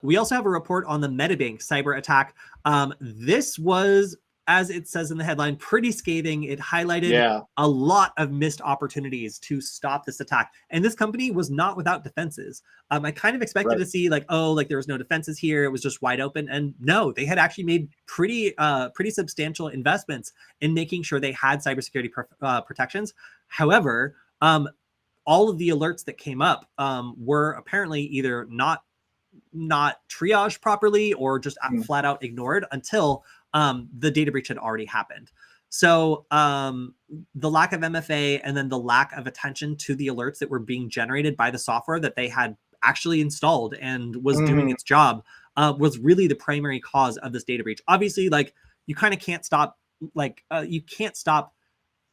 We also have a report on the Medibank cyber attack. This was, as it says in the headline, pretty scathing. It highlighted a lot of missed opportunities to stop this attack. And this company was not without defenses. I kind of expected to see like, oh, like there was no defenses here. It was just wide open. And no, they had actually made pretty substantial investments in making sure they had cybersecurity protections. However, all of the alerts that came up were apparently either not triaged properly or just flat out ignored until the data breach had already happened. So the lack of MFA and then the lack of attention to the alerts that were being generated by the software that they had actually installed and was doing its job was really the primary cause of this data breach. Obviously, like you kind of can't stop, you can't stop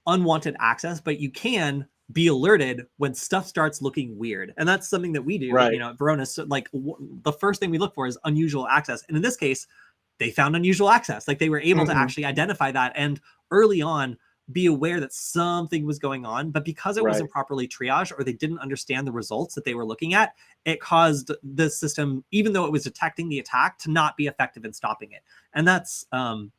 unwanted access, but you can be alerted when stuff starts looking weird. And that's something that we do, you know, at Varonis. So, like the first thing we look for is unusual access. And in this case, they found unusual access. Like they were able to actually identify that and early on be aware that something was going on, but because it wasn't properly triaged or they didn't understand the results that they were looking at, it caused the system, even though it was detecting the attack, to not be effective in stopping it. And that's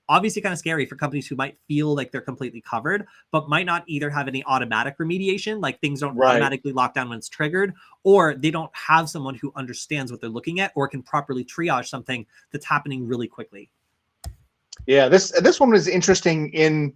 obviously kind of scary for companies who might feel like they're completely covered, but might not either have any automatic remediation, like things don't automatically lock down when it's triggered, or they don't have someone who understands what they're looking at or can properly triage something that's happening really quickly. Yeah, this one was interesting in,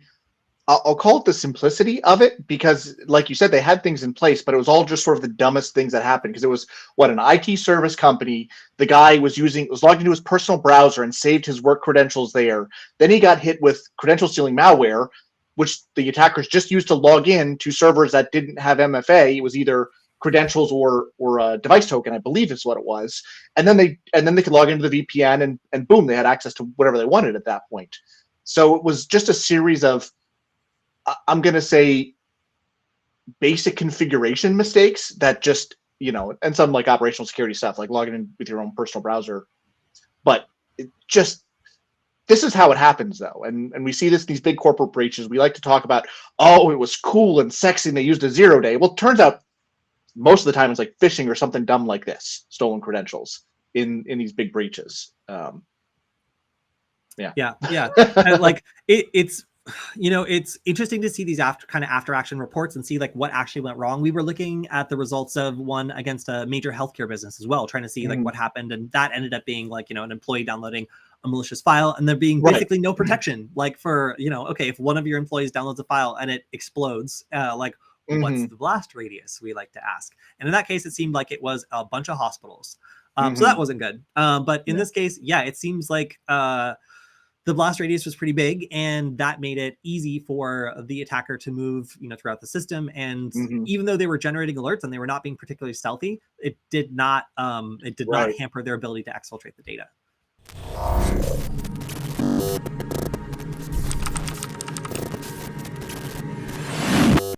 I'll call it the simplicity of it, because like you said, they had things in place, but it was all just sort of the dumbest things that happened. Because it was an IT service company. The guy was logged into his personal browser and saved his work credentials there. Then he got hit with credential stealing malware, which the attackers just used to log in to servers that didn't have MFA. It was either credentials or a device token, I believe is what it was. And then they could log into the VPN and boom, they had access to whatever they wanted at that point. So it was just a series of, I'm going to say, basic configuration mistakes that just, you know, and some like operational security stuff, like logging in with your own personal browser. But it just, this is how it happens though. And we see this, these big corporate breaches. We like to talk about, oh, it was cool and sexy and they used a 0-day. Well, it turns out most of the time it's like phishing or something dumb like this, stolen credentials in these big breaches. Yeah. And like it's, you know, it's interesting to see these after action reports and see like what actually went wrong. We were looking at the results of one against a major healthcare business as well, trying to see like what happened. And that ended up being like, you know, an employee downloading a malicious file and there being basically no protection. Like for, you know, okay, if one of your employees downloads a file and it explodes, like what's the blast radius, we like to ask. And in that case, it seemed like it was a bunch of hospitals. So that wasn't good. But in this case, yeah, it seems like the blast radius was pretty big, and that made it easy for the attacker to move, you know, throughout the system. And even though they were generating alerts and they were not being particularly stealthy, it did not hamper their ability to exfiltrate the data.